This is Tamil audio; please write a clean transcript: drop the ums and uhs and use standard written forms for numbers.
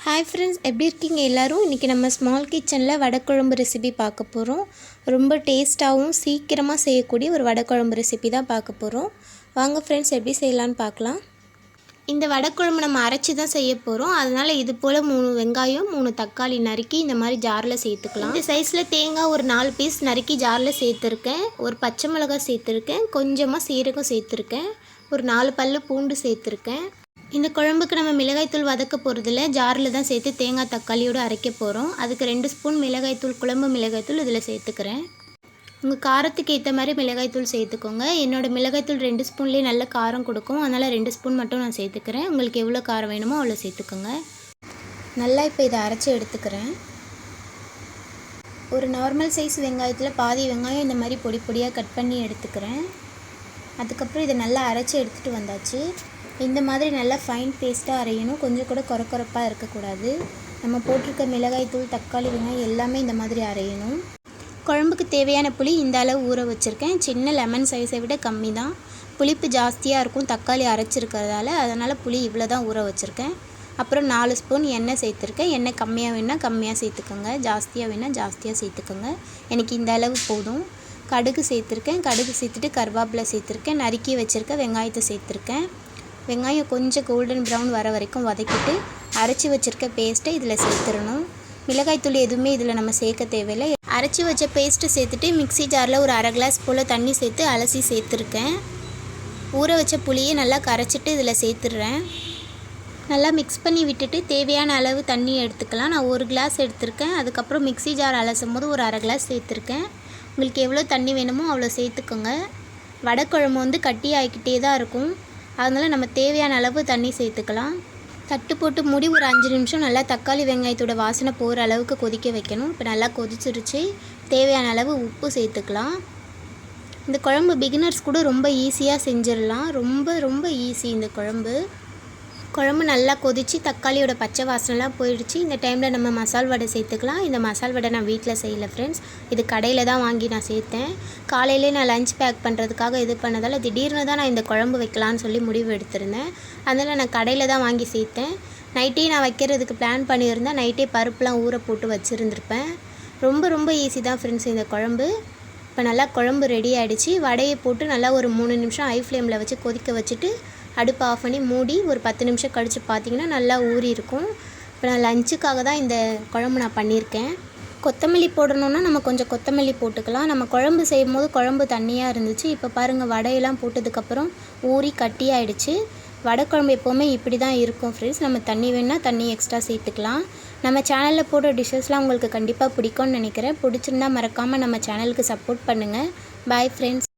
हाय फ्रेंड्स எப்படி இருக்கீங்க எல்லாரும் இன்னைக்கு நம்ம ஸ்மால் கிச்சன்ல வடை குழம்பு ரெசிபி பார்க்க போறோம் ரொம்ப டேஸ்டாவும் சீக்கிரமா செய்யக்கூடிய ஒரு வடை குழம்பு ரெசிபி தான் பார்க்க போறோம் வாங்க फ्रेंड्स எப்படி செய்யலாம்னு பார்க்கலாம் இந்த வடை குழம்பு நம்ம அரைச்சு தான் செய்ய போறோம் அதனால இது போல 3 வெங்காயம் 3 தக்காளி நறுக்கி இந்த மாதிரி ஜார்ல சேர்த்துக்கலாம் இந்த சைஸ்ல தேங்காய் ஒரு 4 பீஸ் நறுக்கி ஜார்ல சேர்த்திருக்கேன் ஒரு பச்சை மிளகாய் சேர்த்திருக்கேன் கொஞ்சமா சீரகம் சேர்த்திருக்கேன் ஒரு 4 பல்லு பூண்டு சேர்த்திருக்கேன் இந்த குழம்புக்கு நம்ம மிளகாய் தூள் வதக்க போறதில்ல ஜார்ல தான் சேர்த்து தேங்காய் தக்காளியோட அரைக்க போறோம் அதுக்கு 2 ஸ்பூன் மிளகாய் தூள் குழம்பு மிளகாய் தூள் இதல சேர்த்துக்கறேன் உங்க காரத்துக்கு ஏத்த மாதிரி மிளகாய் தூள் சேர்த்துக்கோங்க என்னோட மிளகாய் தூள் 2 ஸ்பூன்லயே நல்ல காரம் கொடுக்கும் அதனால 2 ஸ்பூன் மட்டும் நான் சேர்த்துக்கறேன் உங்களுக்கு எவ்வளவு காரம் வேணுமோ அவ்வளவு சேர்த்துக்கோங்க நல்லா இப்போ இத அரைச்சு எடுத்துக்கறேன் ஒரு நார்மல் சைஸ் வெங்காயத்துல பாதி வெங்காயம் இந்த மாதிரி பொடி பொடியா கட் பண்ணி எடுத்துக்கறேன் அதுக்கு அப்புறம் இத நல்லா அரைச்சு எடுத்துட்டு வந்தாச்சு இந்த மாதிரி நல்ல ஃபைன் பேஸ்டா அரையணும் கொஞ்சம் கூட கொரகொரப்பா இருக்க கூடாது நம்ம போட்டுக்க மிளகாய் தூள் தக்காளி வெங்காயம் எல்லாமே இந்த மாதிரி அரையணும் குழம்புக்கு தேவையான புளி இந்த அளவு ஊற வச்சிருக்கேன் சின்ன லெமன் சைஸை விட கம்மி தான் புளிப்பு ஜாஸ்தியா இருக்கும் தக்காளி அரைச்சிருக்கிறதால அதனால புளி இவ்வளவு தான் ஊற வச்சிருக்கேன் அப்புறம் 4 ஸ்பூன் எண்ணெய் சேர்த்திருக்கேன் எண்ணெய் கம்மியா வேணா கம்மியா சேர்த்துக்கங்க ஜாஸ்தியா வேணா ஜாஸ்தியா சேர்த்துக்கங்க எனக்கு இந்த அளவு போதும் கடுகு சேர்த்திருக்கேன் கடுகு சேர்த்துட்டு கறிவேப்பிலை சேர்த்திருக்கேன் நறுக்கி வச்சிருக்க வெங்காயத்தை சேர்த்திருக்கேன் வெங்காயம் கொஞ்சம் கோல்டன் பிரவுன் வர வரைக்கும் வதக்கிட்டு அரைச்சு வச்சிருக்க பேஸ்ட்டை இதல சேர்த்துறணும் மிளகாய் தூள் எதுமே இதல நம்ம சேர்க்க தேவையில்லை அரைச்சு வச்ச பேஸ்ட் சேர்த்துட்டு மிக்ஸி ஜார்ல ஒரு 1/2 கிளாஸ் போல தண்ணி சேர்த்து அலசி சேர்த்திருக்கேன் ஊற வச்ச புளியை நல்லா கரைச்சிட்டு இதல சேர்த்துறேன் நல்லா mix பண்ணி விட்டுட்டு தேவையான அளவு தண்ணி எடுத்துக்கலாம் நான் 1 கிளாஸ் எடுத்துர்க்கேன் அதுக்கு அப்புறம் மிக்ஸி ஜார் அலசும்போது ஒரு 1/2 கிளாஸ் சேர்த்திருக்கேன் உங்களுக்கு எவ்வளவு தண்ணி வேணுமோ அவ்வளவு சேர்த்துக்கோங்க வடை குழம்பு வந்து கட்டி ஆயிட்டே தான் இருக்கும் அதனால நம்ம தேவையான அளவு தண்ணி சேர்த்துக்கலாம் தட்டு போட்டு மூடி ஒரு 5 நிமிஷம் நல்லா தக்காளி வெங்காயத்தோட வாசனை போற அளவுக்கு கொதிக்க வைக்கணும் இப்போ நல்லா கொதிச்சிருச்சு தேவையான அளவு உப்பு சேர்த்துக்கலாம் இந்த குழம்பு பிகினர்ஸ் கூட ரொம்ப ஈஸியா செஞ்சிரலாம் ரொம்ப ஈஸி இந்த குழம்பு நல்லா கொதிச்சு தக்காளியோட பச்சை வாசனைலாம் போயிடுச்சு இந்த டைம்ல நம்ம மசால் வடை சேர்த்துக்கலாம் இந்த மசால் வடை நான் வீட்ல செய்யல फ्रेंड्स இது கடையில தான் வாங்கி நான் சேர்த்தேன் காலையிலே நான் லஞ்ச் பேக் பண்றதுக்காக இது பண்ணதால திடீர்னு தான் நான் இந்த குழம்பு வைக்கலாம்னு சொல்லி முடிவு எடுத்திருந்தேன் அதனால நான் கடையில தான் வாங்கி சேர்த்தேன் நைட்டே நான் வைக்கிறதுக்கு பிளான் பண்ணியிருந்தா நைட்டே பருப்புலாம் ஊற போட்டு வச்சிருந்திருப்பேன் ரொம்ப ஈஸி தான் फ्रेंड्स இந்த குழம்பு இப்போ நல்லா குழம்பு ரெடி ஆயிடுச்சு வடையை போட்டு நல்லா ஒரு 3 நிமிஷம் ஹை ஃப்ளேம்ல வச்சு கொதிக்க வச்சிட்டு அடுப்பு ஆஃப் பண்ணி மூடி ஒரு 10 நிமிஷம் கழிச்சு பாத்தீங்கன்னா நல்லா ஊறி இருக்கும் இப்போ நான் லஞ்சுக்காக தான் இந்த குழம்பு நான் பண்ணியிருக்கேன் கொத்தமல்லி போடணும்னா நம்ம கொஞ்சம் கொத்தமல்லி போட்டுக்கலாம் நம்ம குழம்பு செய்யும்போது குழம்பு தண்ணியா இருந்துச்சு இப்போ பாருங்க வடையெல்லாம் போட்டதுக்கு அப்புறம் ஊறி கட்டி ஆயிடுச்சு வடை குழம்பு எப்பவுமே இப்படி தான் இருக்கும் फ्रेंड्स நம்ம தண்ணி வேணா தண்ணி எக்ஸ்ட்ரா சேர்த்துக்கலாம் நம்ம சேனல்ல போடுற டிஷஸ்லாம் உங்களுக்கு கண்டிப்பா பிடிக்கும்னு நினைக்கிறேன் பிடிச்சிருந்தா மறக்காம நம்ம சேனலுக்கு சப்போர்ட் பண்ணுங்க பை फ्रेंड्स